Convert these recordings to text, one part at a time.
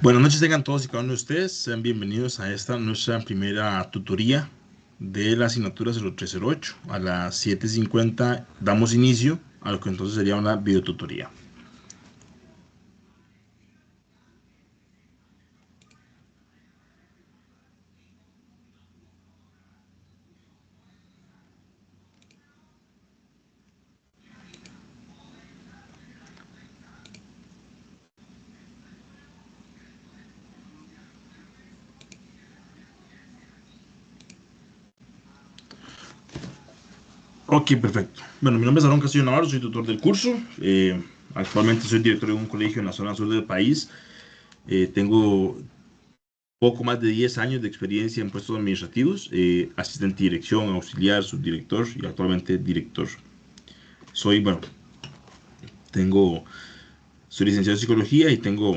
Buenas noches tengan todos y cada uno de ustedes. Sean bienvenidos a esta nuestra primera tutoría de la asignatura 0308. A las 7:50 damos inicio a lo que entonces sería una videotutoría. Ok, perfecto. Bueno, mi nombre es Aaron Castillo Navarro, soy tutor del curso. Actualmente soy director de un colegio en la zona sur del país. Tengo poco más de 10 años de experiencia en puestos administrativos, asistente de dirección, auxiliar, subdirector y actualmente director. Bueno, tengo Soy licenciado en psicología y tengo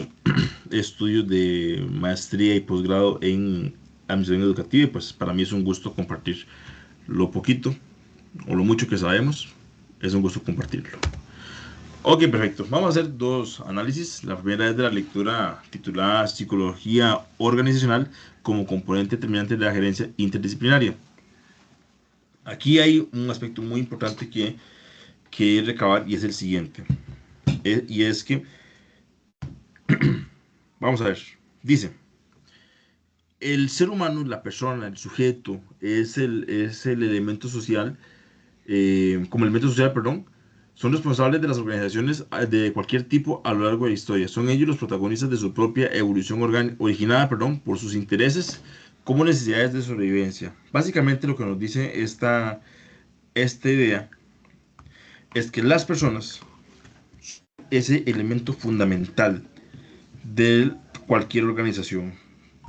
estudios de maestría y posgrado en administración educativa y pues para mí es un gusto compartir lo poquito o lo mucho que sabemos. Es un gusto compartirlo. Ok, perfecto. Vamos a hacer dos análisis. La primera es de la lectura titulada Psicología Organizacional como componente determinante de la gerencia interdisciplinaria. Aquí hay un aspecto muy importante que recabar y es el siguiente. Y es que, vamos a ver, dice, el ser humano, la persona, el sujeto, es el elemento social, como elemento social, perdón, son responsables de las organizaciones de cualquier tipo a lo largo de la historia. Son ellos los protagonistas de su propia evolución originada, perdón, por sus intereses como necesidades de sobrevivencia. Básicamente lo que nos dice esta idea es que las personas, ese elemento fundamental de cualquier organización.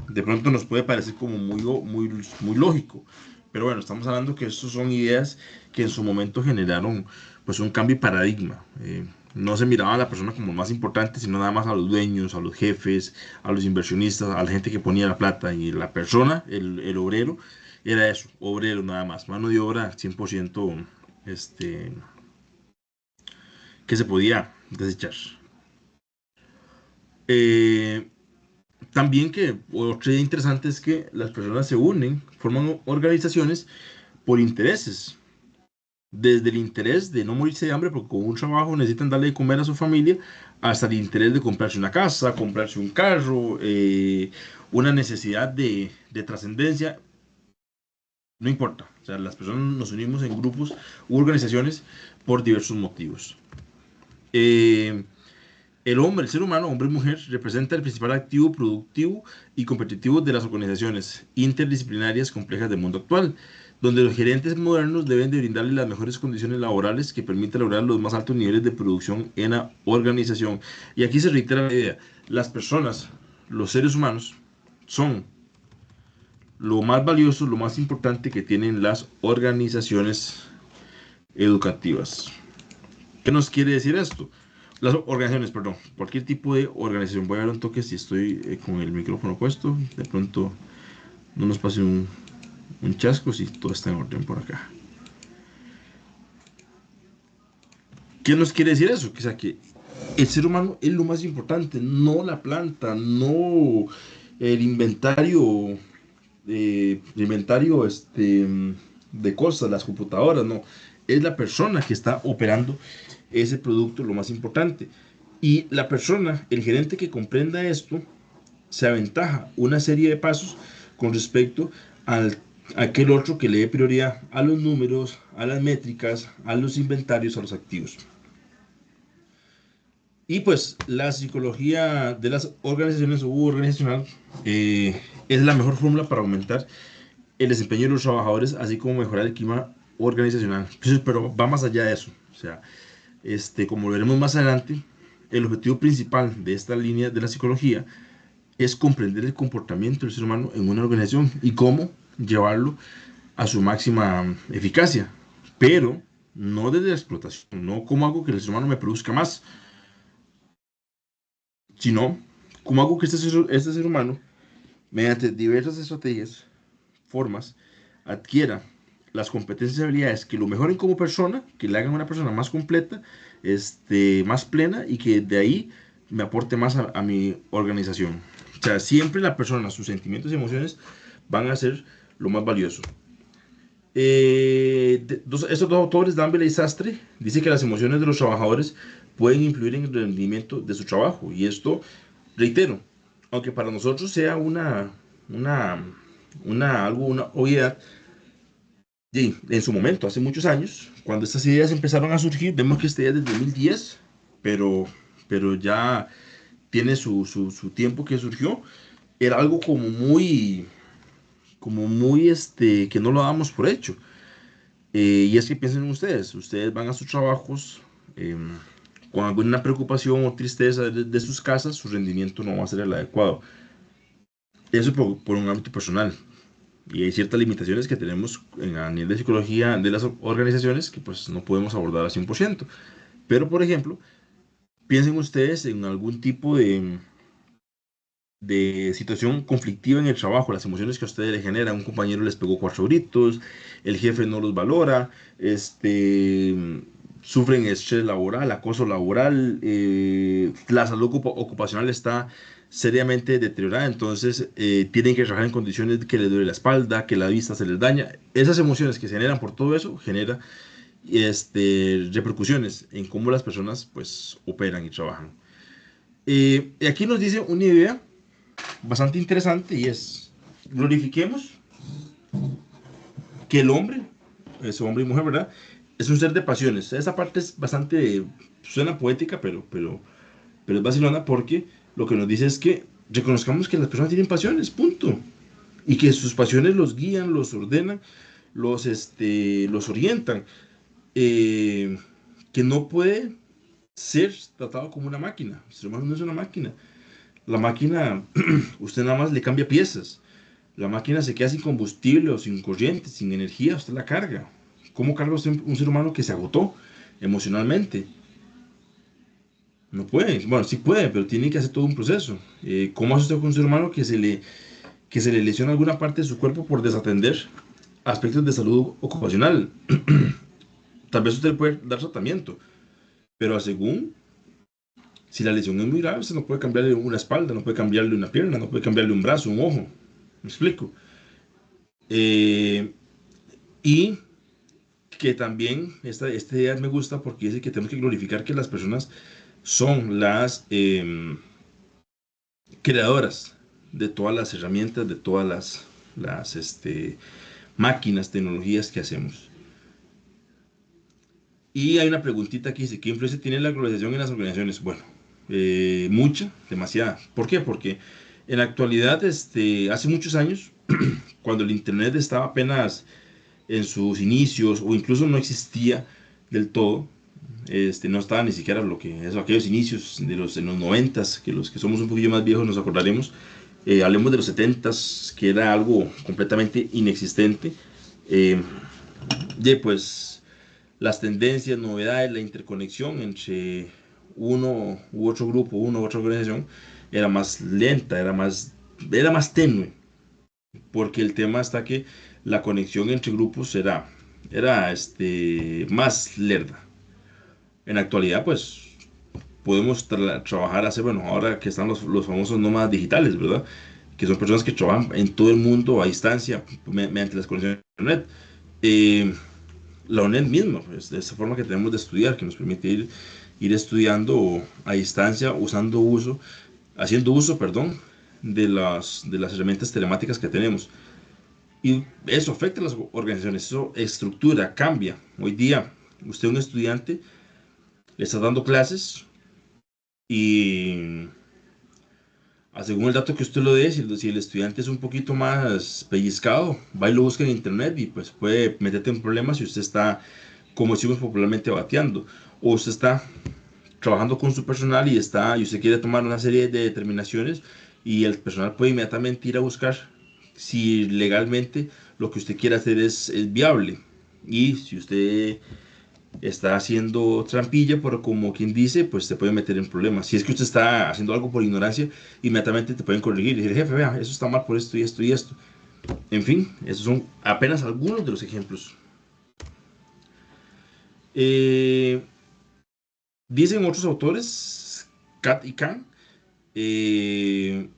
De pronto nos puede parecer como muy lógico, pero bueno, estamos hablando que estas son ideas que en su momento generaron pues un cambio de paradigma. No se miraba a la persona como más importante, sino nada más a los dueños, a los jefes, a los inversionistas, a la gente que ponía la plata. Y la persona, el obrero, era eso, obrero nada más, mano de obra 100% este, que se podía desechar. Eh, También que otra idea interesante es que las personas se unen, forman organizaciones por intereses. Desde el interés de no morirse de hambre porque con un trabajo necesitan darle de comer a su familia, hasta el interés de comprarse una casa, comprarse un carro, una necesidad de trascendencia, no importa. O sea, las personas nos unimos en grupos u organizaciones por diversos motivos. Eh, El hombre, el ser humano, hombre y mujer, representa el principal activo productivo y competitivo de las organizaciones interdisciplinarias complejas del mundo actual, donde los gerentes modernos deben de brindarle las mejores condiciones laborales que permitan lograr los más altos niveles de producción en la organización. Y aquí se reitera la idea, las personas, los seres humanos, son lo más valioso, lo más importante que tienen las organizaciones educativas. ¿Qué nos quiere decir esto? Las organizaciones, perdón, cualquier tipo de organización. Voy a dar un toque si estoy con el micrófono puesto. De pronto no nos pase un chasco si todo está en orden por acá. ¿Qué nos quiere decir eso? O sea, que el ser humano es lo más importante, no la planta, no el inventario de cosas, las computadoras, no. Es la persona que está operando ese producto lo más importante. Y la persona, el gerente que comprenda esto, se aventaja una serie de pasos con respecto al a aquel otro que le dé prioridad a los números, a las métricas, a los inventarios, a los activos. Y pues la psicología de las organizaciones u organizacional es la mejor fórmula para aumentar el desempeño de los trabajadores, así como mejorar el clima organizacional. Pero va más allá de eso. O sea, como lo veremos más adelante, el objetivo principal de esta línea de la psicología es comprender el comportamiento del ser humano en una organización y cómo llevarlo a su máxima eficacia. Pero no desde la explotación, no como hago que el ser humano me produzca más, sino cómo hago que este ser humano, mediante diversas estrategias, formas, adquiera las competencias y habilidades que lo mejoren como persona, que le hagan una persona más completa, más plena y que de ahí me aporte más a mi organización. sea, siempre la persona, sus sentimientos y emociones van a ser lo más valioso. Estos dos autores, Danville y Sastre, dice que las emociones de los trabajadores pueden influir en el rendimiento de su trabajo. Y esto, reitero, aunque para nosotros sea una, una obviedad, y en su momento, hace muchos años, cuando estas ideas empezaron a surgir, vemos que esta idea es desde 2010, pero, pero ya tiene su tiempo que surgió. Era algo como muy, que no lo dábamos por hecho. Y es que piensen ustedes van a sus trabajos em, con alguna preocupación o tristeza de sus casas, su rendimiento no va a ser el adecuado. Eso por un ámbito personal. Y hay ciertas limitaciones que tenemos a nivel de psicología de las organizaciones que pues no podemos abordar al 100%. Pero, por ejemplo, piensen ustedes en algún tipo de situación conflictiva en el trabajo, las emociones que a ustedes le generan, un compañero les pegó 4 gritos, el jefe no los valora, sufren estrés laboral, acoso laboral, la salud ocupacional está seriamente deteriorada, entonces tienen que trabajar en condiciones que les duele la espalda, que la vista se les daña. Esas emociones que se generan por todo eso genera repercusiones en cómo las personas pues operan y trabajan. Y aquí nos dice una idea bastante interesante y es, glorifiquemos que el hombre, es hombre y mujer, ¿verdad? Es un ser de pasiones. Esa parte es bastante, suena poética, pero es vacilona porque lo que nos dice es que reconozcamos que las personas tienen pasiones, punto. Y que sus pasiones los guían, los ordenan, los orientan. Eh, que no puede ser tratado como una máquina. El ser humano no es una máquina. La máquina, usted nada más le cambia piezas. La máquina se queda sin combustible o sin corriente, sin energía, usted la carga. ¿Cómo carga usted un ser humano que se agotó emocionalmente? No puede. Bueno, sí puede, pero tiene que hacer todo un proceso. ¿Cómo hace usted con un ser humano que se le lesiona alguna parte de su cuerpo por desatender aspectos de salud ocupacional? Tal vez usted le puede dar tratamiento, pero según, si la lesión es muy grave, usted no puede cambiarle una espalda, no puede cambiarle una pierna, no puede cambiarle un brazo, un ojo. ¿Me explico? Eh, y que también esta idea me gusta porque dice que tenemos que glorificar que las personas son las creadoras de todas las herramientas, de todas las máquinas, tecnologías que hacemos. Y hay una preguntita que dice, ¿qué influencia tiene la globalización en las organizaciones? Bueno, mucha, demasiada. ¿Por qué? Porque en la actualidad, hace muchos años, cuando el Internet estaba apenas en sus inicios o incluso no existía del todo, no estaba ni siquiera lo que es aquellos inicios en los noventas, que los que somos un poquillo más viejos nos acordaremos, hablemos de los setentas, que era algo completamente inexistente, eh, y pues las tendencias, novedades, la interconexión entre uno u otro grupo, una u otra organización, era más lenta, era más tenue, porque el tema está que la conexión entre grupos era más lerda. En la actualidad, pues podemos trabajar, hacer, bueno, ahora que están los famosos nómadas digitales, ¿verdad? Que son personas que trabajan en todo el mundo a distancia mediante las conexiones de Internet. Eh, la UNED misma, pues, de esa forma que tenemos de estudiar, que nos permite ir estudiando a distancia, haciendo uso, perdón, de las herramientas telemáticas que tenemos. Y eso afecta a las organizaciones, eso estructura, cambia. Hoy día, usted, un estudiante, le está dando clases y según el dato que usted lo dé, si el estudiante es un poquito más pellizcado, va y lo busca en internet y pues puede meterte en problemas si usted está, como decimos popularmente, bateando. O usted está trabajando con su personal y usted quiere tomar una serie de determinaciones y el personal puede inmediatamente ir a buscar si legalmente lo que usted quiere hacer es viable. Y si usted está haciendo trampilla, pero como quien dice, pues te puede meter en problemas. Si es que usted está haciendo algo por ignorancia, inmediatamente te pueden corregir y decir, jefe, vea, eso está mal por esto y esto y esto. En fin, esos son apenas algunos de los ejemplos. Eh, Dicen otros autores, Kat y Kahn, eh,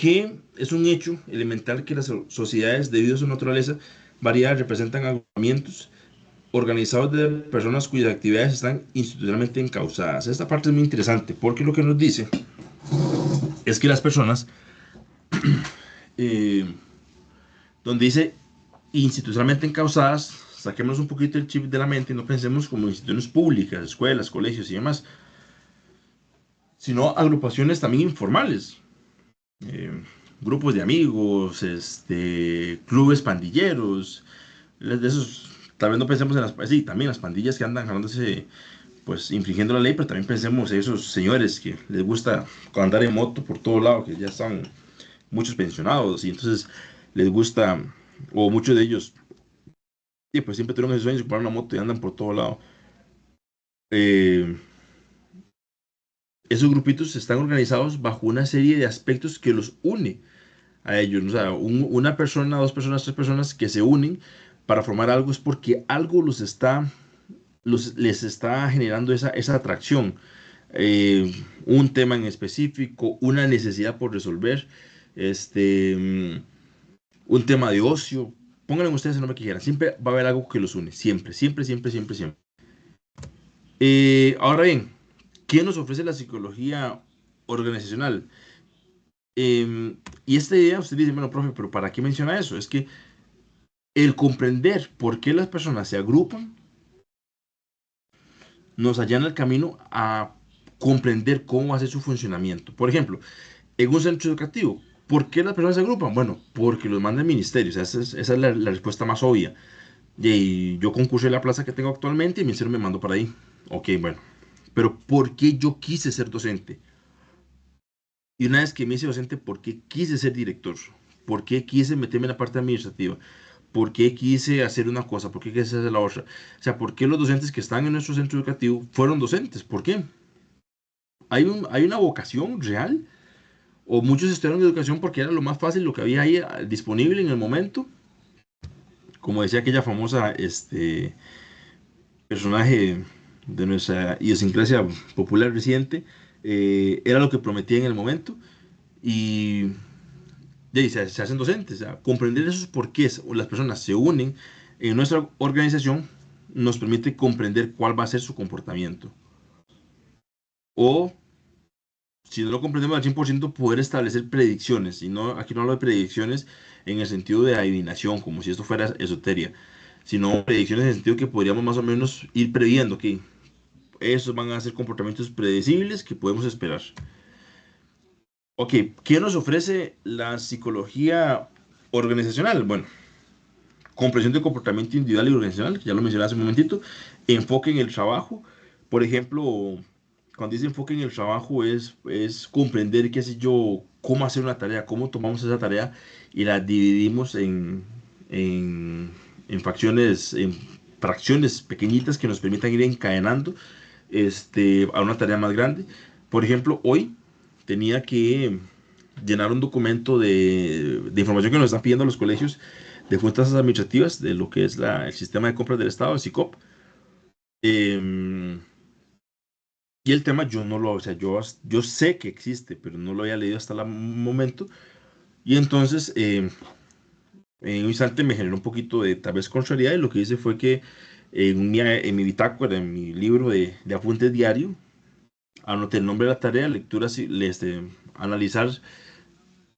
que es un hecho elemental que las sociedades, debido a su naturaleza variada, representan agrupamientos organizados de personas cuyas actividades están institucionalmente encausadas. Esta parte es muy interesante porque lo que nos dice es que las personas, eh, donde dice institucionalmente encausadas, saquemos un poquito el chip de la mente y no pensemos como instituciones públicas, escuelas, colegios y demás, sino agrupaciones también informales, eh, grupos de amigos, clubes pandilleros, de esos, tal vez no pensemos en las, sí, también las pandillas que andan jalándose, pues infringiendo la ley, pero también pensemos en esos señores que les gusta andar en moto por todo lado, que ya están muchos pensionados y entonces les gusta, o muchos de ellos, y pues siempre tuvieron ese sueño de comprar una moto y andan por todo lado. Eh, Esos grupitos están organizados bajo una serie de aspectos que los une a ellos, ¿no? O sea, una persona, dos personas, tres personas que se unen para formar algo es porque algo les está generando esa atracción. Un tema en específico, una necesidad por resolver, este, un tema de ocio. Pónganle ustedes el nombre que quieran. Siempre va a haber algo que los une. Siempre, siempre, siempre, siempre, siempre. Ahora bien, ¿qué nos ofrece la psicología organizacional? Y esta idea, usted dice, bueno, profe, pero ¿para qué menciona eso? Es que el comprender por qué las personas se agrupan nos allana el camino a comprender cómo hace su funcionamiento. Por ejemplo, en un centro educativo, ¿por qué las personas se agrupan? Bueno, porque los manda el ministerio. O sea, esa es la respuesta más obvia. Y yo concursé en la plaza que tengo actualmente y el ministerio me mandó para ahí. Ok, bueno. Pero ¿por qué yo quise ser docente? Y una vez que me hice docente, ¿por qué quise ser director? ¿Por qué quise meterme en la parte administrativa? ¿Por qué quise hacer una cosa? ¿Por qué quise hacer la otra? O sea, ¿por qué los docentes que están en nuestro centro educativo fueron docentes? ¿Por qué? ¿Hay una vocación real? ¿O muchos estudiaron educación porque era lo más fácil, lo que había ahí disponible en el momento? Como decía aquella famosa personaje de nuestra idiosincrasia popular reciente, era lo que prometía en el momento. Y se hacen docentes. O sea, comprender esos porqués o las personas se unen en nuestra organización nos permite comprender cuál va a ser su comportamiento. O, si no lo comprendemos al 100%, poder establecer predicciones. Y no, aquí no hablo de predicciones en el sentido de adivinación, como si esto fuera esoteria, sino predicciones en el sentido que podríamos más o menos ir previendo que esos van a ser comportamientos predecibles que podemos esperar. Ok, ¿qué nos ofrece la psicología organizacional? Bueno, comprensión del comportamiento individual y organizacional, que ya lo mencioné hace un momentito, enfoque en el trabajo, por ejemplo, cuando dice enfoque en el trabajo es comprender, qué sé yo, cómo hacer una tarea, cómo tomamos esa tarea y la dividimos en, en fracciones pequeñitas que nos permitan ir encadenando a una tarea más grande. Por ejemplo, hoy tenía que llenar un documento de información que nos están pidiendo los colegios de juntas administrativas de lo que es el sistema de compras del Estado, el SICOP. Em, y el tema yo no lo, o sea, yo sé que existe, pero no lo había leído hasta el momento. Y entonces, en un instante me generó un poquito de tal vez contrariedad y lo que hice fue que en mi bitácora, en mi libro de apuntes diario, anoté el nombre de la tarea, lectura, analizar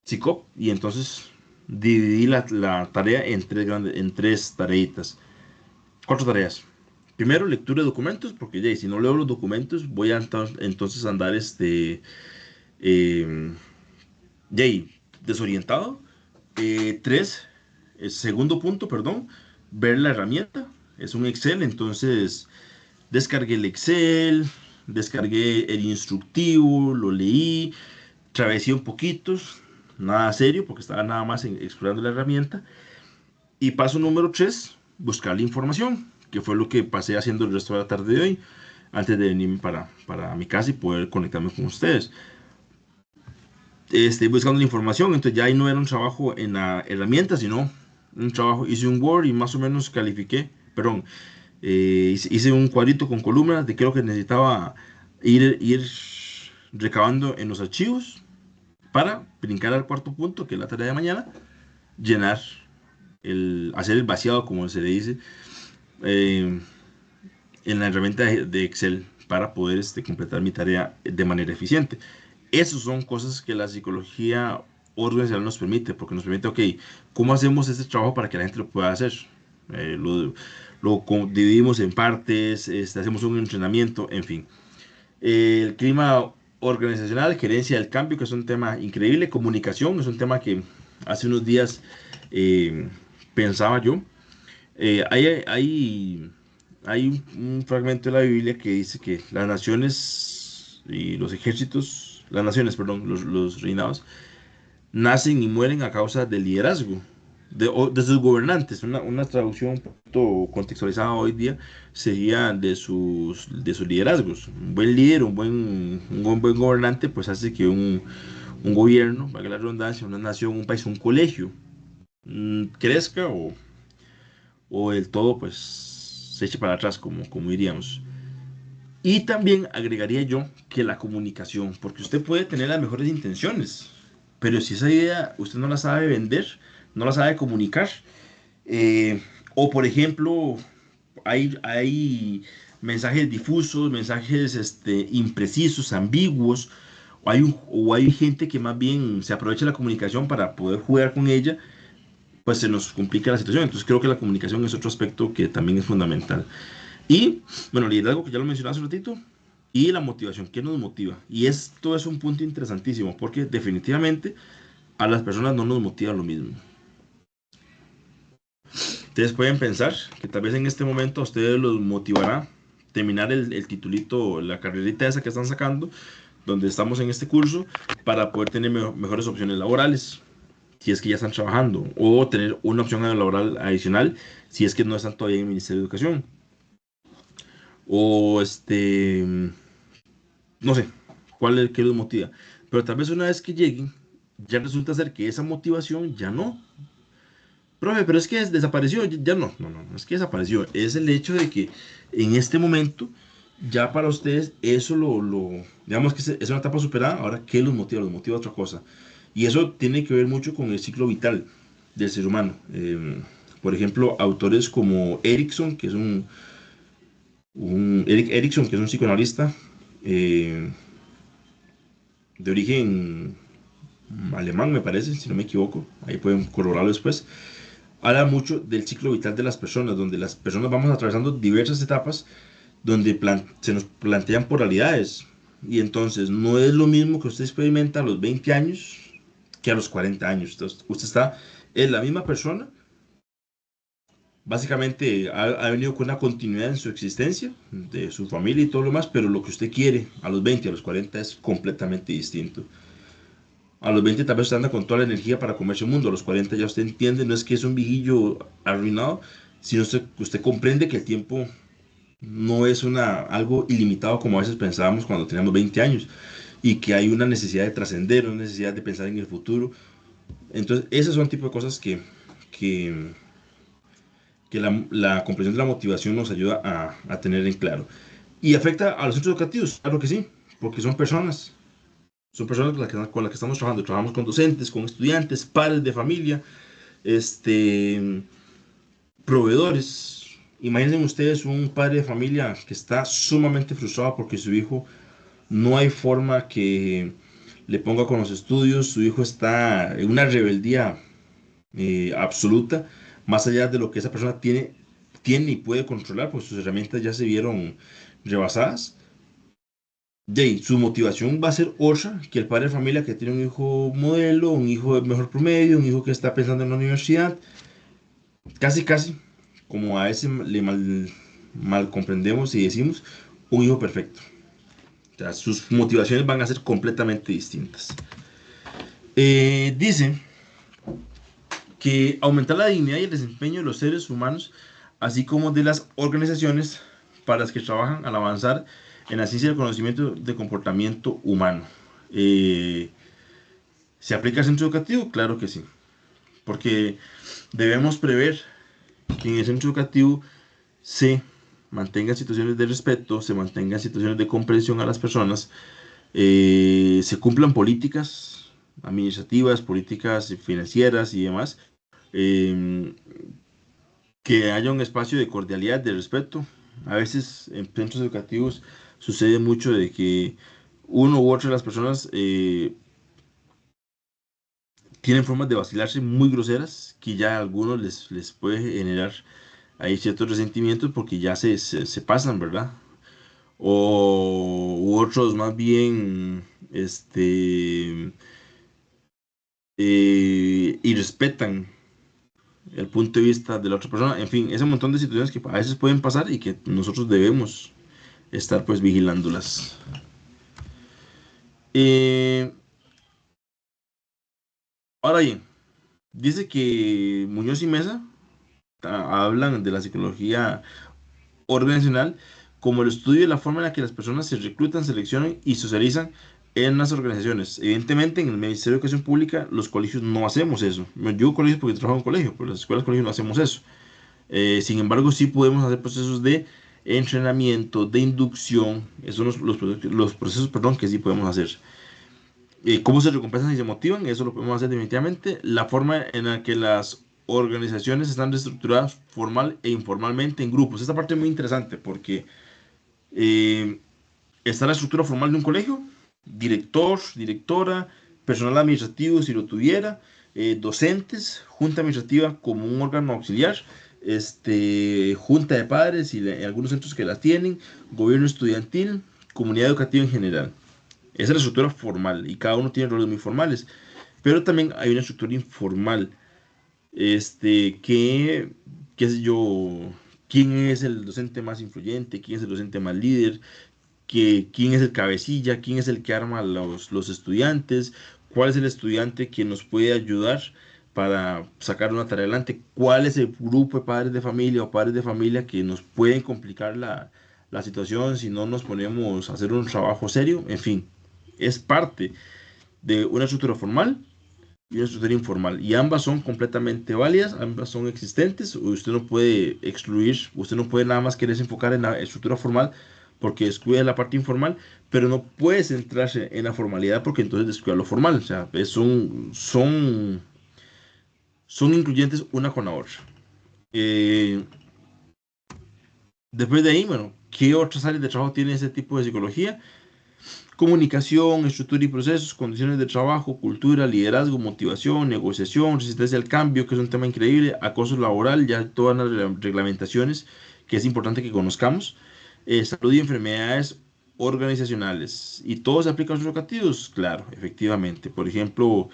SICOP y entonces dividí la tarea en tres tareitas. Cuatro tareas. Primero, lectura de documentos, porque ya, si no leo los documentos, voy a entonces andar eh, ya, desorientado. Tres, el segundo punto, perdón, ver la herramienta. Es un Excel, entonces descargué el Excel, descargué el instructivo, lo leí, travesé un poquito, nada serio, porque estaba nada más explorando la herramienta. Y paso número 3, buscar la información, que fue lo que pasé haciendo el resto de la tarde de hoy, antes de venirme para mi casa y poder conectarme con ustedes. Buscando la información, entonces ya ahí no era un trabajo en la herramienta, sino un trabajo, hice un Word y más o menos califiqué, perdón, hice un cuadrito con columnas de qué es lo que necesitaba ir recabando en los archivos para brincar al cuarto punto, que es la tarea de mañana, llenar, hacer el vaciado, como se le dice, eh, en la herramienta de Excel para poder completar mi tarea de manera eficiente. Esas son cosas que la psicología organizacional nos permite, porque nos permite, ok, ¿cómo hacemos este trabajo para que la gente lo pueda hacer? Eh, lo, Dividimos en partes, hacemos un entrenamiento, en fin. El clima organizacional, gerencia del cambio, que es un tema increíble, comunicación, es un tema que hace unos días eh, pensaba yo. Eh, hay, hay, Hay un fragmento de la Biblia que dice que las naciones y los ejércitos, las naciones, perdón, los reinados, nacen y mueren a causa del liderazgo de sus gobernantes. Una traducción un poquito contextualizada hoy día sería de sus liderazgos. Un buen líder, un buen gobernante, pues hace que un gobierno, valga la redundancia, una nación, un país, un colegio, crezca o del todo, pues se eche para atrás, como diríamos. Y también agregaría yo que la comunicación, porque usted puede tener las mejores intenciones, pero si esa idea usted no la sabe vender, no la sabe comunicar, o por ejemplo, hay mensajes difusos, mensajes imprecisos, ambiguos, o hay gente que más bien se aprovecha de la comunicación para poder jugar con ella, pues se nos complica la situación. Entonces creo que la comunicación es otro aspecto que también es fundamental. Y bueno, liderazgo que ya lo mencioné hace un ratito, y la motivación, ¿qué nos motiva? Y esto es un punto interesantísimo, porque definitivamente a las personas no nos motiva lo mismo. Ustedes pueden pensar que tal vez en este momento a ustedes los motivará terminar el titulito, la carrerita esa que están sacando, donde estamos en este curso, para poder tener mejores opciones laborales, si es que ya están trabajando, o tener una opción laboral adicional, si es que no están todavía en el Ministerio de Educación. O no sé, cuál es el que los motiva. Pero tal vez una vez que lleguen, ya resulta ser que esa motivación ya no. Profe, pero es que desapareció, ya no, no es que desapareció, es el hecho de que en este momento, ya para ustedes, eso digamos que es una etapa superada, ahora, ¿qué los motiva? Los motiva otra cosa. Y eso tiene que ver mucho con el ciclo vital del ser humano. Por ejemplo, autores como Erickson, que es Erik Erikson, que es un psicoanalista eh, de origen alemán, me parece, si no me equivoco, ahí pueden corroborarlo después, habla mucho del ciclo vital de las personas, donde las personas vamos atravesando diversas etapas donde se nos plantean polaridades. Y entonces no es lo mismo que usted experimenta a los 20 años que a los 40 años. Entonces, es la misma persona, básicamente ha venido con una continuidad en su existencia, de su familia y todo lo demás, pero lo que usted quiere a los 20, a los 40 es completamente distinto. A los 20 tal vez usted anda con toda la energía para comerse el mundo. A los 40 ya usted entiende, no es que es un viejillo arruinado, sino que usted comprende que el tiempo no es algo ilimitado como a veces pensábamos cuando teníamos 20 años. Y que hay una necesidad de trascender, una necesidad de pensar en el futuro. Entonces, esos son tipo de cosas que, que la comprensión de la motivación nos ayuda a tener en claro. ¿Y afecta a los centros educativos? Claro que sí, porque son personas. Son personas con las que estamos trabajando. Trabajamos con docentes, con estudiantes, padres de familia, este, proveedores. Imaginen ustedes un padre de familia que está sumamente frustrado porque su hijo no hay forma que le ponga con los estudios, su hijo está en una rebeldía absoluta, más allá de lo que esa persona tiene y puede controlar, pues sus herramientas ya se vieron rebasadas. Su motivación va a ser otra que el padre de familia que tiene un hijo modelo, un hijo de mejor promedio, un hijo que está pensando en la universidad, casi, como a ese mal comprendemos y decimos, un hijo perfecto. O sea, sus motivaciones van a ser completamente distintas. Dice que aumentar la dignidad y el desempeño de los seres humanos, así como de las organizaciones para las que trabajan al avanzar en la ciencia del conocimiento de comportamiento humano. Eh, ¿Se aplica al centro educativo? Claro que sí, porque debemos prever que en el centro educativo se mantengan situaciones de respeto, se mantengan situaciones de comprensión a las personas, se cumplan políticas, administrativas, políticas financieras y demás. em, que haya un espacio de cordialidad, de respeto. A veces en centros educativos sucede mucho de que uno u otra de las personas tienen formas de vacilarse muy groseras que ya a algunos les puede generar ahí ciertos resentimientos porque ya se pasan, ¿verdad? O u otros más bien irrespetan el punto de vista de la otra persona. En fin, ese montón de situaciones que a veces pueden pasar y que nosotros debemos estar pues vigilándolas. Eh, Ahora bien, dice que Muñoz y Mesa hablan de la psicología organizacional como el estudio de la forma en la que las personas se reclutan, seleccionan y socializan en las organizaciones. Evidentemente, en el Ministerio de Educación Pública, los colegios no hacemos eso. Yo digo colegios porque trabajo en colegio, pero las escuelas, colegios no hacemos eso. Sin embargo, sí podemos hacer procesos de entrenamiento, de inducción. Esos son los procesos, perdón, que sí podemos hacer. ¿Cómo se recompensan y se motivan? Eso lo podemos hacer definitivamente. La forma en la que las organizaciones están reestructuradas formal e informalmente en grupos. Esta parte es muy interesante porque eh, está la estructura formal de un colegio, director, directora, personal administrativo si lo tuviera, docentes, junta administrativa como un órgano auxiliar, junta de padres y algunos centros que la tienen, gobierno estudiantil, comunidad educativa en general. Esa es la estructura formal y cada uno tiene roles muy formales, pero también hay una estructura informal, que, qué sé yo, quién es el docente más influyente, quién es el docente más líder, quién es el cabecilla, quién es el que arma a los estudiantes, cuál es el estudiante que nos puede ayudar para sacar una tarea adelante, cuál es el grupo de padres de familia o padres de familia que nos pueden complicar la situación si no nos ponemos a hacer un trabajo serio, en fin, es parte de una estructura formal y una estructura informal. Y ambas son completamente válidas, ambas son existentes. Usted no puede excluir, usted no puede nada más quererse enfocar en la estructura formal porque descuida la parte informal, pero no puede centrarse en la formalidad porque entonces descuida lo formal. O sea, son incluyentes una con la otra. Eh, Después de ahí, bueno, ¿qué otras áreas de trabajo tiene ese tipo de psicología? Comunicación, estructura y procesos, condiciones de trabajo, cultura, liderazgo, motivación, negociación, resistencia al cambio, que es un tema increíble, acoso laboral, ya todas las reglamentaciones que es importante que conozcamos, salud y enfermedades organizacionales. ¿Y todos se aplican a los educativos? Claro, efectivamente. Por ejemplo,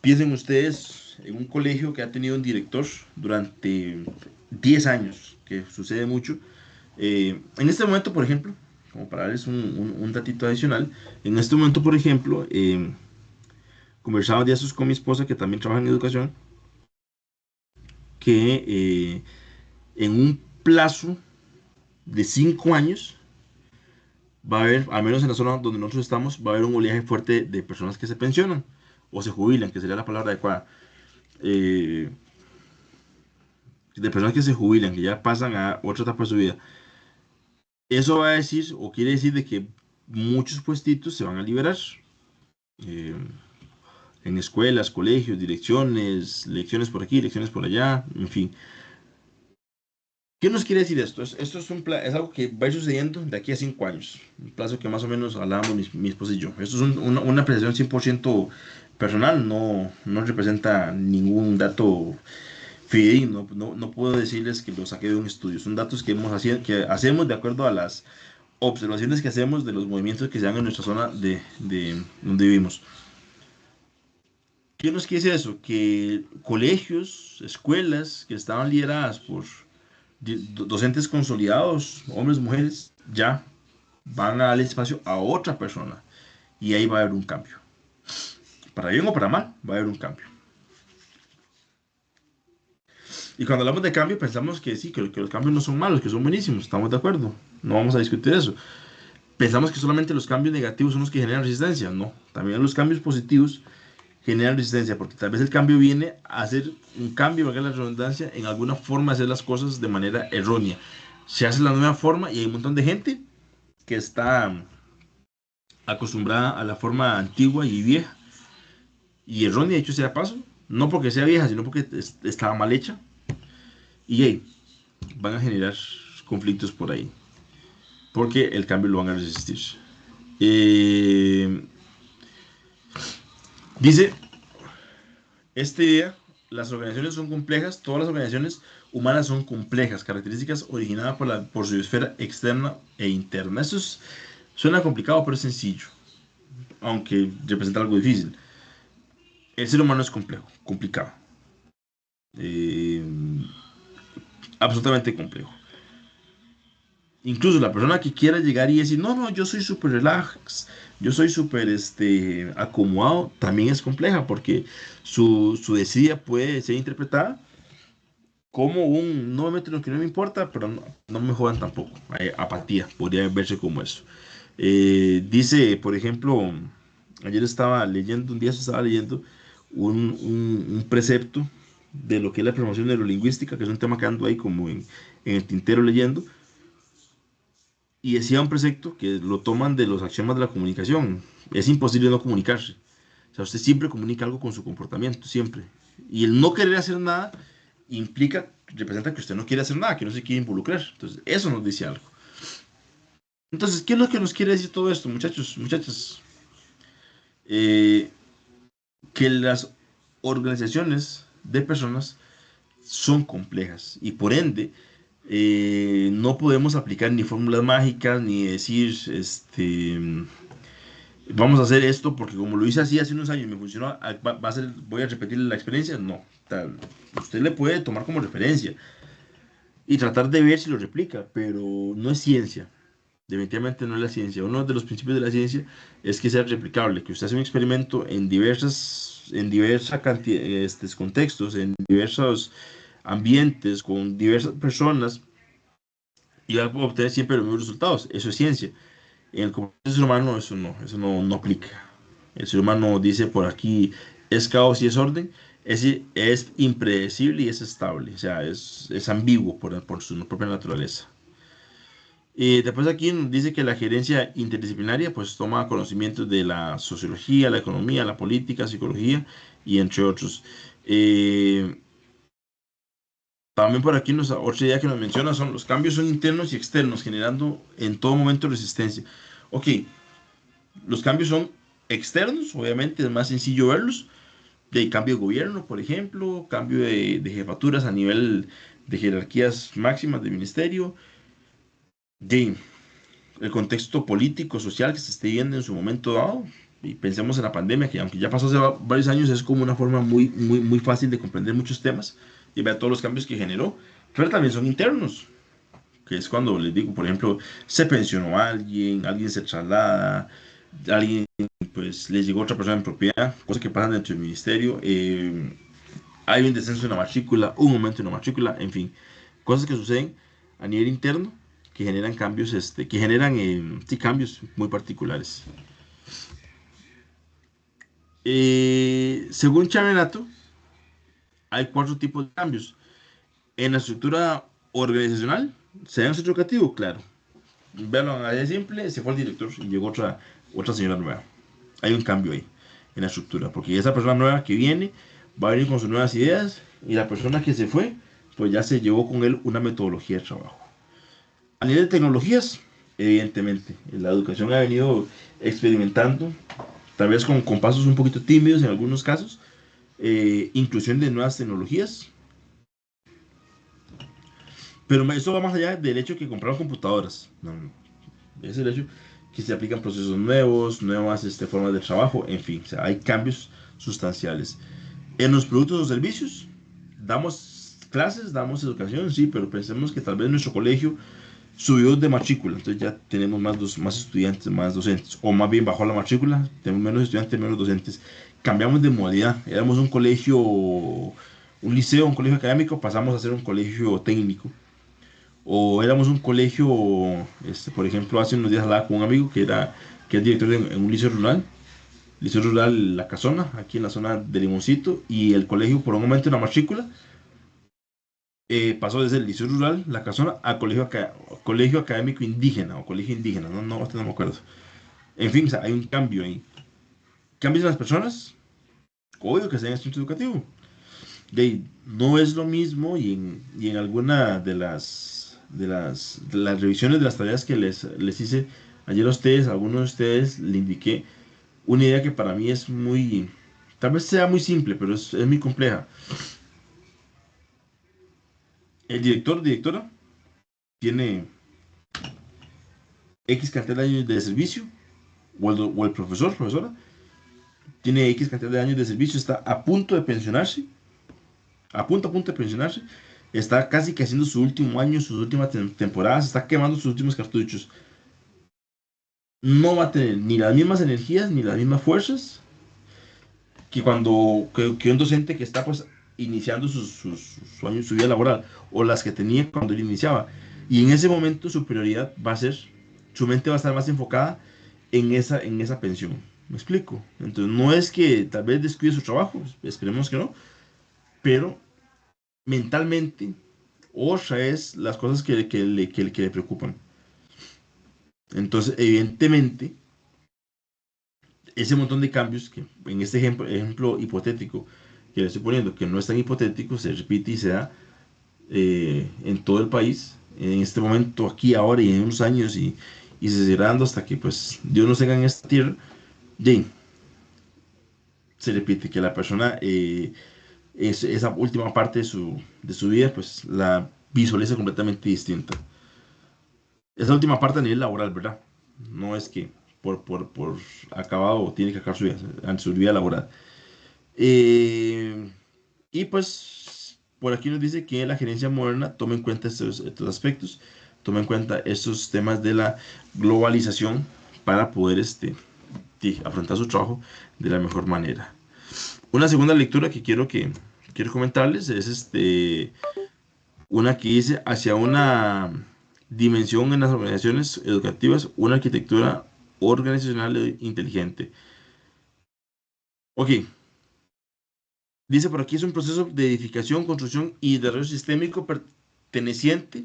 piensen ustedes en un colegio que ha tenido un director durante 10 años, que sucede mucho. En este momento, por ejemplo, como para darles un datito adicional, en este momento, por ejemplo, conversaba de eso con mi esposa, que también trabaja en educación, que en un plazo de 5 años va a haber, al menos en la zona donde nosotros estamos, va a haber un oleaje fuerte de personas que se pensionan o se jubilan, que sería la palabra adecuada. Eh, de personas que se jubilan, que ya pasan a otra etapa de su vida. Eso va a decir, o quiere decir, de que muchos puestitos se van a liberar. eh, en escuelas, colegios, direcciones, lecciones por aquí, lecciones por allá, en fin. ¿Qué nos quiere decir esto? Esto es algo que va a ir sucediendo de aquí a 5 años, un plazo que más o menos hablábamos mi esposa y yo. Esto es una apreciación 100% personal, no representa ningún dato fidedigno, no puedo decirles que lo saqué de un estudio, son datos que hacemos de acuerdo a las observaciones que hacemos de los movimientos que se dan en nuestra zona de donde vivimos. ¿Qué nos quiere decir eso? Que colegios, escuelas que estaban lideradas por docentes consolidados, hombres, mujeres, ya van a darle espacio a otra persona. Y ahí va a haber un cambio. Para bien o para mal, va a haber un cambio. Y cuando hablamos de cambio, pensamos que sí, que los cambios no son malos, que son buenísimos, estamos de acuerdo. No vamos a discutir eso. Pensamos que solamente los cambios negativos son los que generan resistencia. No, también los cambios positivos generan resistencia, porque tal vez el cambio viene a hacer un cambio, valga la redundancia, en alguna forma de hacer las cosas de manera errónea. Se hace la nueva forma y hay un montón de gente que está acostumbrada a la forma antigua y vieja y errónea, dicho sea de paso, no porque sea vieja, sino porque estaba mal hecha, y hey, van a generar conflictos por ahí, porque el cambio lo van a resistir. Eh, dice, este día, las organizaciones son complejas, todas las organizaciones humanas son complejas, características originadas por su esfera externa e interna. Suena complicado, pero es sencillo, aunque representa algo difícil. El ser humano es complejo, complicado, eh, absolutamente complejo. Incluso la persona que quiera llegar y decir, no, no, yo soy súper relax, yo soy súper acomodado, también es compleja porque su desidia puede ser interpretada como un, no me meto en lo que no me importa, pero no, no me jodan tampoco. Apatía, podría verse como eso. Dice, por ejemplo, ayer estaba leyendo, un día se estaba leyendo un precepto de lo que es la programación neurolingüística, que es un tema que ando ahí como en el tintero leyendo, y decía un precepto que lo toman de los axiomas de la comunicación. Es imposible no comunicarse. O sea, usted siempre comunica algo con su comportamiento, siempre. Y el no querer hacer nada implica, representa que usted no quiere hacer nada, que no se quiere involucrar. Entonces, eso nos dice algo. Entonces, ¿qué es lo que nos quiere decir todo esto, muchachos, muchachas? Eh, que las organizaciones de personas son complejas y por ende no podemos aplicar ni fórmulas mágicas ni decir, vamos a hacer esto porque como lo hice así hace unos años y me funcionó, va a ser, voy a repetir la experiencia. No, usted le puede tomar como referencia y tratar de ver si lo replica, pero no es ciencia. Definitivamente no es la ciencia. Uno de los principios de la ciencia es que sea replicable, que usted hace un experimento en diversas contextos, en diversos ambientes, con diversas personas, y va a obtener siempre los mismos resultados. Eso es ciencia. En el comportamiento del ser humano eso no aplica. El ser humano dice por aquí es caos y es orden, es impredecible y es estable, o sea, es ambiguo por su propia naturaleza. Y después aquí nos dice que la gerencia interdisciplinaria pues toma conocimientos de la sociología, la economía, la política, psicología y entre otros. Eh, También por aquí otra idea que nos menciona son los cambios son internos y externos, generando en todo momento resistencia. Ok, los cambios son externos, obviamente es más sencillo verlos, de cambio de gobierno, por ejemplo, cambio de jefaturas a nivel de jerarquías máximas de ministerio, de el contexto político, social que se esté viendo en su momento dado. Y pensemos en la pandemia, que aunque ya pasó hace varios años, es como una forma muy fácil de comprender muchos temas y ver todos los cambios que generó. Pero también son internos, que es cuando les digo, por ejemplo, se pensionó alguien se traslada, alguien pues le llegó otra persona en propiedad, cosas que pasan dentro del ministerio, hay un descenso en la matrícula, un aumento en la matrícula, en fin, cosas que suceden a nivel interno que generan cambios, que generan sí, cambios muy particulares. Según Chavenato, hay cuatro tipos de cambios. En la estructura organizacional, ¿se da un centro educativo? Claro. Veanlo así de simple, se fue el director y llegó otra señora nueva. Hay un cambio ahí en la estructura, porque esa persona nueva que viene va a venir con sus nuevas ideas y la persona que se fue, pues ya se llevó con él una metodología de trabajo. A nivel de tecnologías, evidentemente, la educación ha venido experimentando, tal vez con pasos un poquito tímidos en algunos casos, inclusión de nuevas tecnologías, pero eso va más allá del hecho que compramos computadoras. No, no, es el hecho que se aplican procesos nuevos, nuevas formas de trabajo, en fin, o sea, hay cambios sustanciales. En los productos o servicios, damos clases, damos educación, sí, pero pensemos que tal vez nuestro colegio subió de matrícula, entonces ya tenemos más estudiantes, más docentes, o más bien bajó la matrícula, tenemos menos estudiantes, menos docentes. Cambiamos de modalidad, éramos un colegio, un liceo, un colegio académico, pasamos a ser un colegio técnico. O éramos un colegio, por ejemplo, hace unos días hablaba con un amigo que es director en un liceo rural La Casona, aquí en la zona de Limoncito, y el colegio por un momento en la matrícula pasó desde el liceo rural La Casona a colegio académico indígena o colegio indígena, no me acuerdo. En fin, o sea, hay un cambio ahí. Cambios en las personas, obvio que sea en el centro educativo. No es lo mismo y en alguna de las revisiones de las tareas que les hice ayer a ustedes, a algunos de ustedes le indiqué una idea que para mí es muy, tal vez sea muy simple, pero es muy compleja. El director o directora tiene X cantidad de años de servicio, o el profesor, profesora, tiene X cantidad de años de servicio, está a punto de pensionarse, a punto de pensionarse, está casi que haciendo su último año, sus últimas temporadas, está quemando sus últimos cartuchos. No va a tener ni las mismas energías ni las mismas fuerzas que un docente que está pues iniciando su año, su vida laboral, o las que tenía cuando él iniciaba. Y en ese momento su prioridad va a ser, su mente va a estar más enfocada en esa pensión. ¿Me explico? Entonces no es que tal vez descuide su trabajo, esperemos que no, pero mentalmente otra es las cosas que le preocupan. Entonces, evidentemente, ese montón de cambios que en este ejemplo hipotético que le estoy poniendo, que no es tan hipotético, se repite y se da en todo el país, en este momento, aquí, ahora y en unos años, y se seguirá dando hasta que pues Dios nos tenga en esta tierra. Jane, se repite que la persona, esa última parte de su vida, pues la visualiza completamente distinta. Esa última parte a nivel laboral, ¿verdad? No es que por acabado tiene que acabar su vida laboral. Eh, y pues por aquí nos dice que la gerencia moderna toma en cuenta estos aspectos, toma en cuenta estos temas de la globalización para poder sí, afrontar su trabajo de la mejor manera. Una segunda lectura que quiero comentarles es una que dice hacia una dimensión en las organizaciones educativas, una arquitectura organizacional inteligente. Ok, dice por aquí es un proceso de edificación, construcción y desarrollo sistémico perteneciente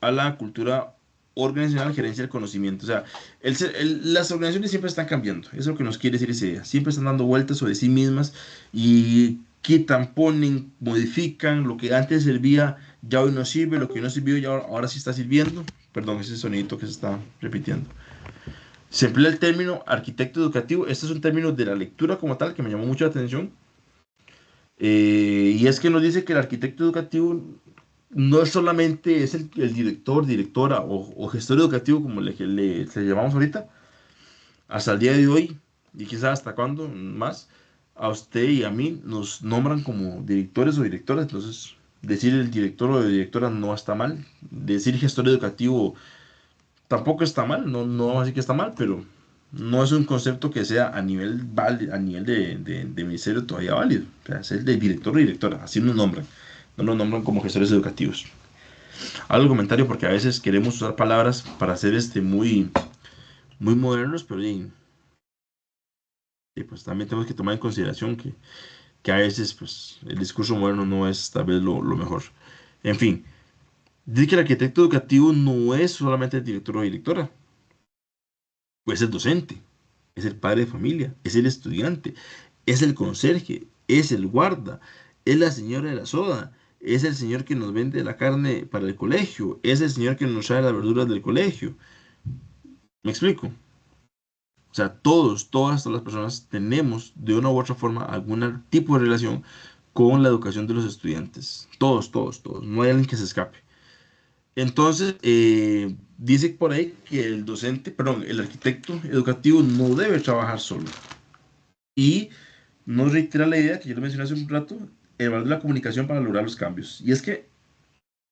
a la cultura organizacional, gerencia del conocimiento. O sea, las organizaciones siempre están cambiando. Eso es lo que nos quiere decir esa idea. Siempre están dando vueltas sobre sí mismas y quitan, ponen, modifican. Lo que antes servía ya hoy no sirve. Lo que no sirvió ya ahora sí está sirviendo. Perdón, ese sonidito que se está repitiendo. Se emplea el término arquitecto educativo. Este es un término de la lectura como tal que me llamó mucho la atención. Y es que nos dice que el arquitecto educativo no solamente es el director, directora o gestor educativo, como le llamamos ahorita, hasta el día de hoy, y quizás hasta cuándo más, a usted y a mí nos nombran como directores o directoras, entonces decir el director o directora no está mal, decir gestor educativo tampoco está mal, no así que está mal, pero no es un concepto que sea a nivel de ministerio todavía válido, o sea, es el de director o directora, así nos nombran, no nos nombran como gestores educativos. Algo comentario porque a veces queremos usar palabras para ser muy modernos, pero pues también tenemos que tomar en consideración que a veces pues, el discurso moderno no es tal vez lo mejor. En fin, dice que el arquitecto educativo no es solamente el director o directora, pues es el docente, es el padre de familia, es el estudiante, es el conserje, es el guarda, es la señora de la soda, es el señor que nos vende la carne para el colegio, es el señor que nos trae las verduras del colegio. ¿Me explico? O sea, todas las personas tenemos de una u otra forma algún tipo de relación con la educación de los estudiantes. Todos. No hay alguien que se escape. Entonces, dice por ahí que el docente, perdón, el arquitecto educativo no debe trabajar solo. Y nos reitera la idea que yo le mencioné hace un rato, el valor de la comunicación para lograr los cambios. Y es que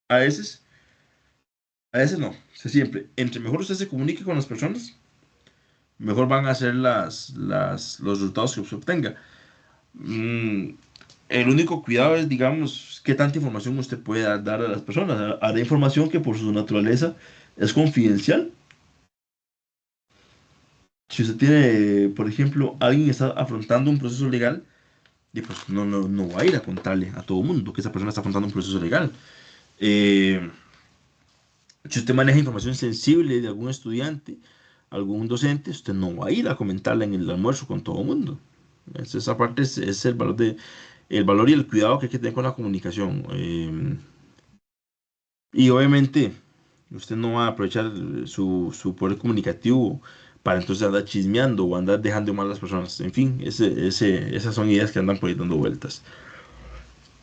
a veces, a veces no, o sea, siempre, entre mejor usted se comunique con las personas, mejor van a ser los resultados que usted obtenga. Mm, el único cuidado es, digamos, qué tanta información usted puede dar a las personas. Hará información que por su naturaleza es confidencial. Si usted tiene, por ejemplo, alguien está afrontando un proceso legal, y pues no va a ir a contarle a todo el mundo que esa persona está afrontando un proceso legal. Eh, si usted maneja información sensible de algún estudiante, algún docente, usted no va a ir a comentarla en el almuerzo con todo el mundo. Esa parte es el valor y el cuidado que hay que tener con la comunicación. Y obviamente usted no va a aprovechar su poder comunicativo para entonces andar chismeando o andar dejando mal a las personas. En fin, esas son ideas que andan por ahí dando vueltas.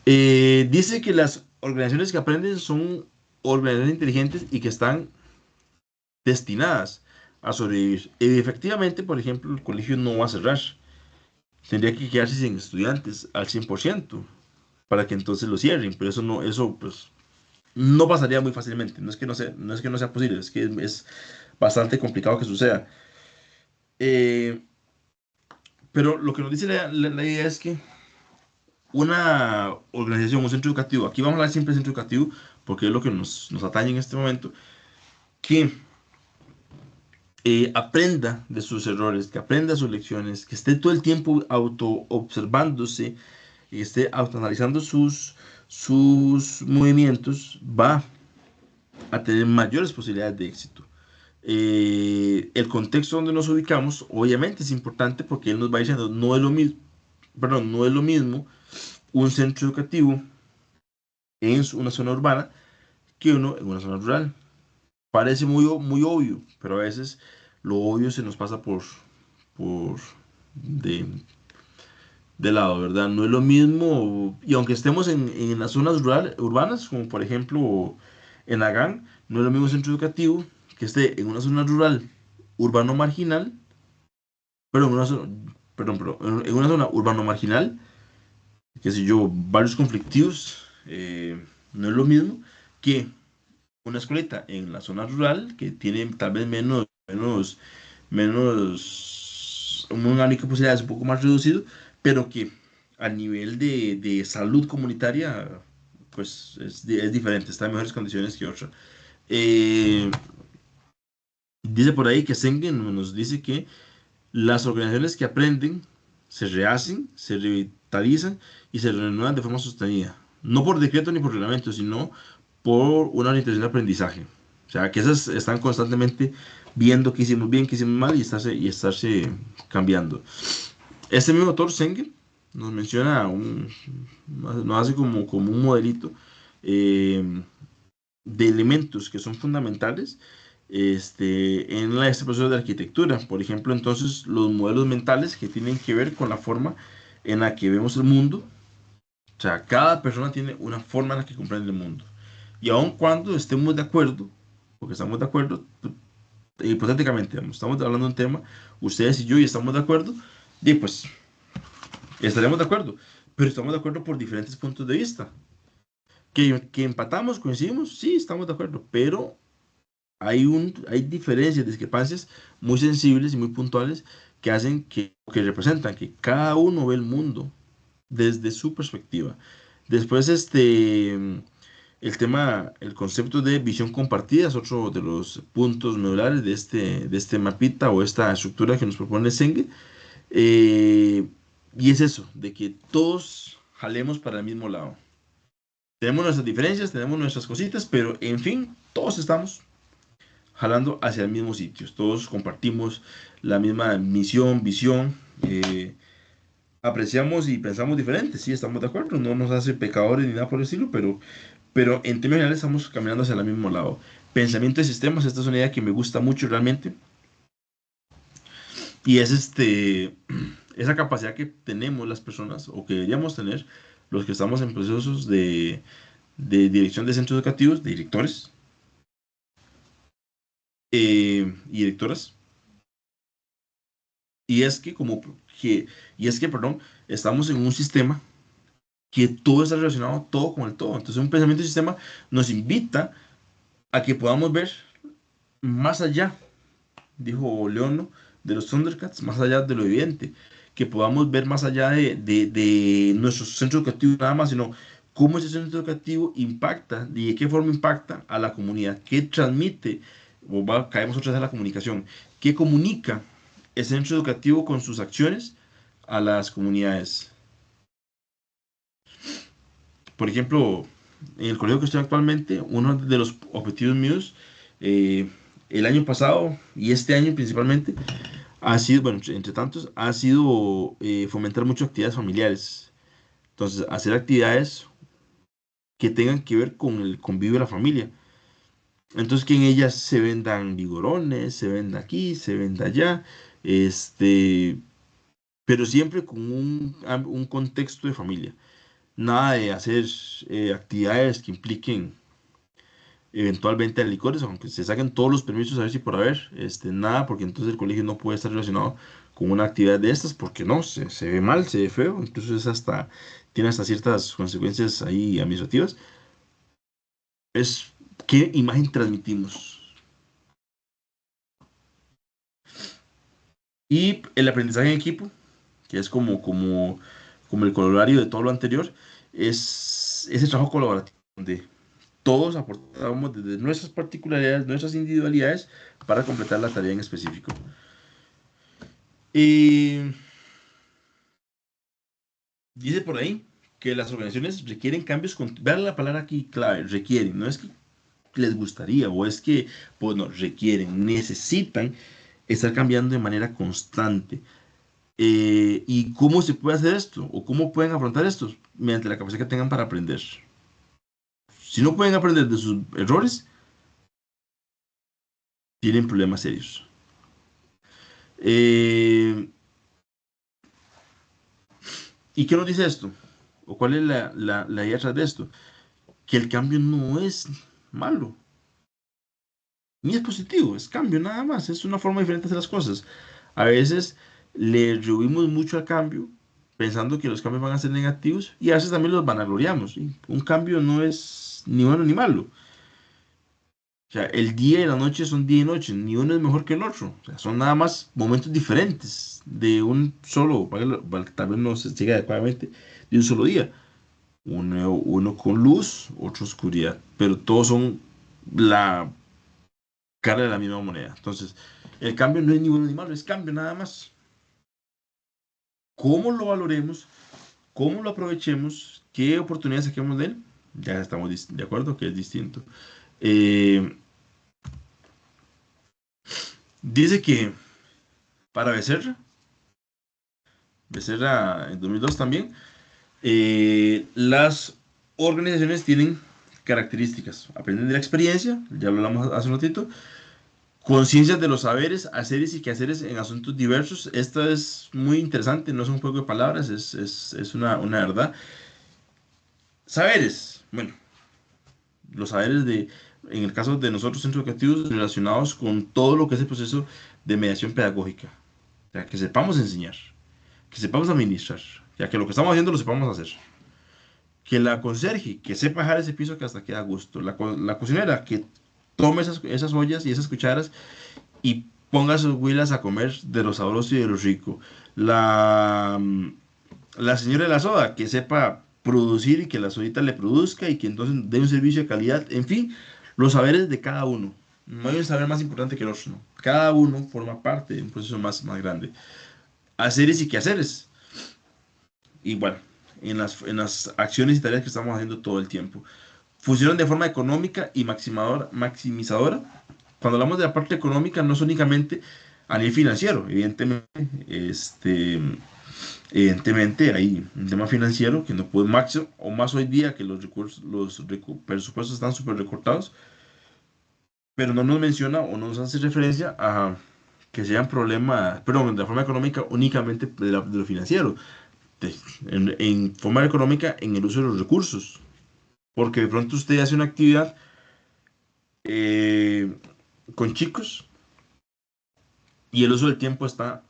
Dice que las organizaciones que aprenden son organizaciones inteligentes y que están destinadas a sobrevivir. Y efectivamente, por ejemplo, el colegio no va a cerrar. Tendría que quedarse sin estudiantes al 100% para que entonces lo cierren, pero eso pues no pasaría muy fácilmente. No es que no sea posible, es que es bastante complicado que suceda. Eh, pero lo que nos dice la idea es que una organización, un centro educativo, aquí vamos a hablar siempre de centro educativo porque es lo que nos atañe en este momento, que aprenda de sus errores, que aprenda sus lecciones, que esté todo el tiempo auto-observándose y esté autoanalizando sus movimientos, va a tener mayores posibilidades de éxito. El contexto donde nos ubicamos, obviamente es importante porque él nos va diciendo, no es lo mismo, perdón, no es lo mismo un centro educativo en una zona urbana que uno en una zona rural. Parece muy obvio, pero a veces lo obvio se nos pasa por de, de lado, ¿verdad? No es lo mismo, y aunque estemos en las zonas urbanas, como por ejemplo en Agán, no es lo mismo un centro educativo que esté en una zona rural, urbano marginal, pero en una zona, perdón, en una zona urbano marginal, que sé yo, barrios conflictivos, no es lo mismo que una escuelita en la zona rural que tiene tal vez un abanico de posibilidades un poco más reducido, pero que a nivel de salud comunitaria, pues es diferente, está en mejores condiciones que otra. Eh, Dice por ahí que Sengen nos dice que las organizaciones que aprenden se rehacen, se revitalizan y se renuevan de forma sostenida. No por decreto ni por reglamento, sino por una orientación de aprendizaje. O sea, que esas están constantemente viendo qué hicimos bien, qué hicimos mal y estarse cambiando. Este mismo autor, Sengen, nos menciona, nos hace como un modelito eh, de elementos que son fundamentales en este proceso de arquitectura. Por ejemplo, entonces, los modelos mentales que tienen que ver con la forma en la que vemos el mundo. O sea, cada persona tiene una forma en la que comprende el mundo. Y aun cuando estemos de acuerdo, porque estamos de acuerdo, hipotéticamente, estamos hablando de un tema, ustedes y yo, y estamos de acuerdo, y pues estaremos de acuerdo, pero estamos de acuerdo por diferentes puntos de vista. Que empatamos, coincidimos, sí, estamos de acuerdo, pero hay diferencias, discrepancias muy sensibles y muy puntuales que hacen que representan que cada uno ve el mundo desde su perspectiva. Después, el concepto de visión compartida es otro de los puntos medulares de este mapita o esta estructura que nos propone Senge. Eh, y es eso, de que todos jalemos para el mismo lado. Tenemos nuestras diferencias, tenemos nuestras cositas, pero en fin, todos estamos jalando hacia el mismo sitio. Todos compartimos la misma misión, visión. Apreciamos y pensamos diferente, sí, estamos de acuerdo. No nos hace pecadores ni nada por el estilo, pero en términos generales estamos caminando hacia el mismo lado. Pensamiento de sistemas, esta es una idea que me gusta mucho realmente. Y es esa capacidad que tenemos las personas, o que deberíamos tener, los que estamos en procesos de dirección de centros educativos, de directores y directoras. Y es que, perdón, estamos en un sistema que todo está relacionado todo con el todo. Entonces, un pensamiento de sistema nos invita a que podamos ver más allá, dijo Leono, de los Thundercats, más allá de lo evidente, que podamos ver más allá de nuestro centro educativo nada más, sino cómo ese centro educativo impacta y de qué forma impacta a la comunidad, qué transmite, caemos otra vez a la comunicación, qué comunica el centro educativo con sus acciones a las comunidades. Por ejemplo, en el colegio que estoy actualmente, uno de los objetivos míos, el año pasado y este año principalmente, ha sido, bueno, entre tantos, ha sido fomentar mucho actividades familiares. Entonces, hacer actividades que tengan que ver con el convivio de la familia. Entonces, que en ellas se vendan vigorones, se venda aquí, se venda allá, este, pero siempre con un contexto de familia. Nada de hacer actividades que impliquen eventualmente a licores, aunque se saquen todos los permisos a ver si por haber, nada, porque entonces el colegio no puede estar relacionado con una actividad de estas, porque no, se ve mal, se ve feo, incluso tiene hasta ciertas consecuencias ahí administrativas. Es qué imagen transmitimos. Y el aprendizaje en equipo, que es como el corolario de todo lo anterior, es ese trabajo colaborativo donde todos aportamos desde nuestras particularidades, nuestras individualidades para completar la tarea en específico. Y dice por ahí que las organizaciones requieren cambios, vean la palabra aquí clave, requieren, no es que les gustaría o es que, pues no, requieren, necesitan estar cambiando de manera constante. ¿Y cómo se puede hacer esto? ¿O cómo pueden afrontar esto? Mediante la capacidad que tengan para aprender. Si no pueden aprender de sus errores, tienen problemas serios. Eh, ¿Y qué nos dice esto? ¿O cuál es la idea detrás de esto? Que el cambio no es malo, ni es positivo, es cambio nada más, es una forma diferente de hacer las cosas. A veces le rehuimos mucho al cambio, pensando que los cambios van a ser negativos, y a veces también los vanagloriamos. ¿Sí? Un cambio no es ni bueno ni malo. O sea, el día y la noche son día y noche, ni uno es mejor que el otro. O sea, son nada más momentos diferentes de un solo, tal vez no se siga adecuadamente, de un solo día. Uno con luz, otro oscuridad, pero todos son la cara de la misma moneda. Entonces, el cambio no es ni bueno ni malo, es cambio nada más. ¿Cómo lo valoremos? ¿Cómo lo aprovechemos? ¿Qué oportunidades saquemos de él? Ya estamos de acuerdo que es distinto. Eh, dice que para Becerra en 2002 también, las organizaciones tienen características. Aprenden de la experiencia, ya lo hablamos hace un ratito. Conciencia de los saberes, haceres y quehaceres en asuntos diversos. Esto es muy interesante, no es un juego de palabras, es una verdad. Saberes, bueno, los saberes en el caso de nosotros, centros educativos, relacionados con todo lo que es el proceso de mediación pedagógica. O sea, que sepamos enseñar, que sepamos administrar, ya que lo que estamos haciendo lo sepamos hacer. Que la conserje, que sepa dejar ese piso que hasta queda a gusto. La cocinera, que tome esas ollas y esas cucharas y ponga a sus huilas a comer de lo sabroso y de lo rico. La señora de la soda, que sepa producir y que la sodita le produzca y que entonces dé un servicio de calidad. En fin, los saberes de cada uno. No hay un saber más importante que el otro, ¿no? Cada uno forma parte de un proceso más grande. Haceres y quehaceres. Igual, en las acciones y tareas que estamos haciendo todo el tiempo. Funcionan de forma económica y maximizadora. Cuando hablamos de la parte económica, no es únicamente a nivel financiero, evidentemente hay un tema financiero que no puede máximo, o más hoy día que los recursos, presupuestos están súper recortados, pero no nos menciona o no nos hace referencia a que sean problemas, perdón, de la forma económica únicamente de lo financiero, de- en forma económica en el uso de los recursos, porque de pronto usted hace una actividad eh, con chicos y el uso del tiempo está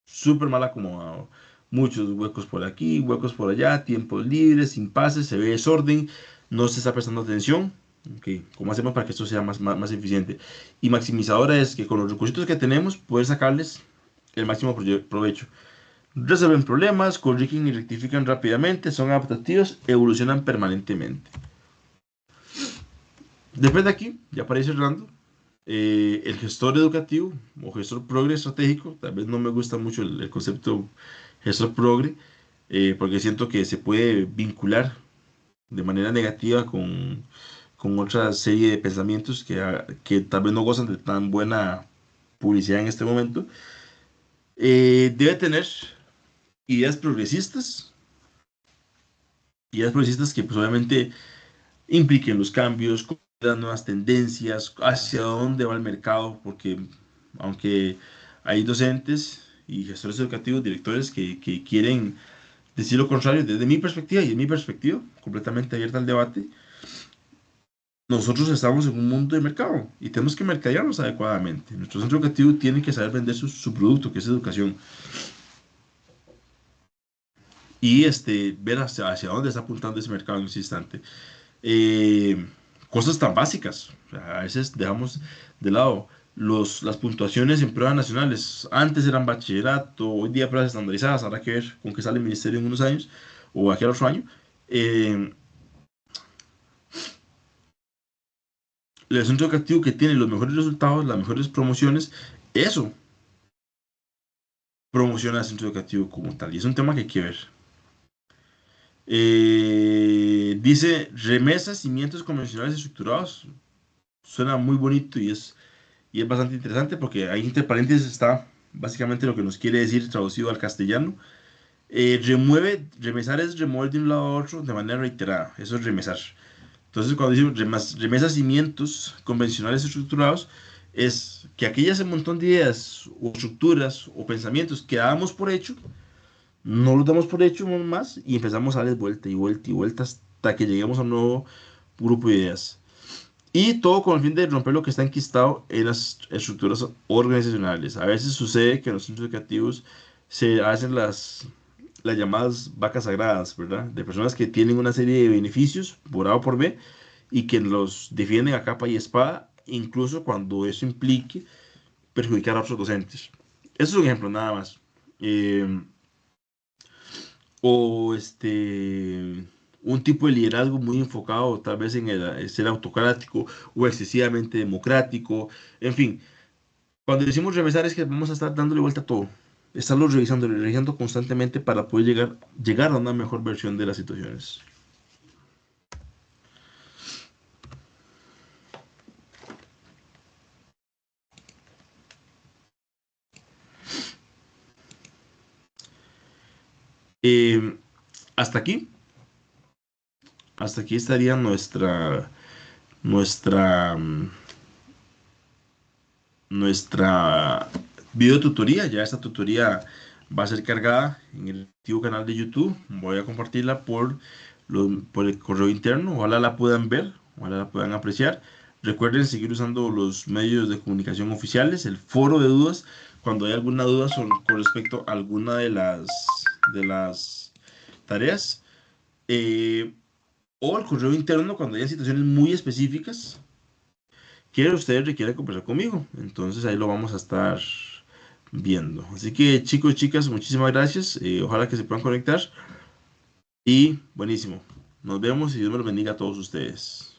súper mal acomodado. Muchos huecos por aquí, huecos por allá, tiempos libres, impases, se ve desorden, no se está prestando atención. Ok, ¿cómo hacemos para que esto sea más eficiente? Y maximizadora es que con los recursos que tenemos, poder sacarles el máximo provecho. Resuelven problemas, corrigen y rectifican rápidamente, son adaptativos, evolucionan permanentemente. Después de aquí, ya para ir cerrando, el gestor educativo o gestor progre estratégico, tal vez no me gusta mucho el concepto gestor progre, porque siento que se puede vincular de manera negativa con otra serie de pensamientos que tal vez no gozan de tan buena publicidad en este momento. Debe tener ideas progresistas, ideas progresistas que pues obviamente impliquen los cambios, las nuevas tendencias, hacia dónde va el mercado, porque aunque hay docentes y gestores educativos, directores que quieren decir lo contrario desde mi perspectiva y de mi perspectiva, completamente abierta al debate, nosotros estamos en un mundo de mercado y tenemos que mercadearnos adecuadamente. Nuestro centro educativo tiene que saber vender su producto, que es educación, y ver hacia dónde está apuntando ese mercado en ese instante. eh, Cosas tan básicas. O sea, a veces dejamos de lado las puntuaciones en pruebas nacionales. Antes eran bachillerato, hoy día pruebas estandarizadas. Habrá que ver con qué sale el ministerio en unos años o aquel otro año. Eh, el centro educativo que tiene los mejores resultados, las mejores promociones, eso promociona al centro educativo como tal. Y es un tema que hay que ver. Dice remesas, cimientos convencionales estructurados. Suena muy bonito y es bastante interesante porque ahí entre paréntesis está básicamente lo que nos quiere decir traducido al castellano. Remesar es remover de un lado a otro de manera reiterada, eso es remesar. Entonces cuando decimos remesacimientos convencionales estructurados, es que aquellas un montón de ideas o estructuras o pensamientos que dábamos por hecho, no los damos por hecho más y empezamos a darles vuelta y vuelta y vuelta hasta que lleguemos a un nuevo grupo de ideas. Y todo con el fin de romper lo que está enquistado en las estructuras organizacionales. A veces sucede que en los centros educativos se hacen las llamadas vacas sagradas, ¿verdad? De personas que tienen una serie de beneficios por A o por B y que los defienden a capa y espada, incluso cuando eso implique perjudicar a otros docentes. Eso es un ejemplo, nada más. Eh, o un tipo de liderazgo muy enfocado tal vez en el ser autocrático o excesivamente democrático, en fin, cuando decimos revisar es que vamos a estar dándole vuelta a todo, estarlo revisando, revisando constantemente para poder llegar a una mejor versión de las situaciones. Eh, hasta aquí, hasta aquí estaría nuestra, nuestra video tutoría. Ya esta tutoría va a ser cargada en el antiguo canal de YouTube. Voy a compartirla por el correo interno. Ojalá la puedan ver, ojalá la puedan apreciar. Recuerden seguir usando los medios de comunicación oficiales, el foro de dudas, cuando hay alguna duda con respecto a alguna de las tareas. eh, o el correo interno cuando haya situaciones muy específicas que ustedes requieren conversar conmigo. Entonces ahí lo vamos a estar viendo. Así que chicos y chicas, muchísimas gracias. Ojalá que se puedan conectar. Y buenísimo. Nos vemos y Dios me los bendiga a todos ustedes.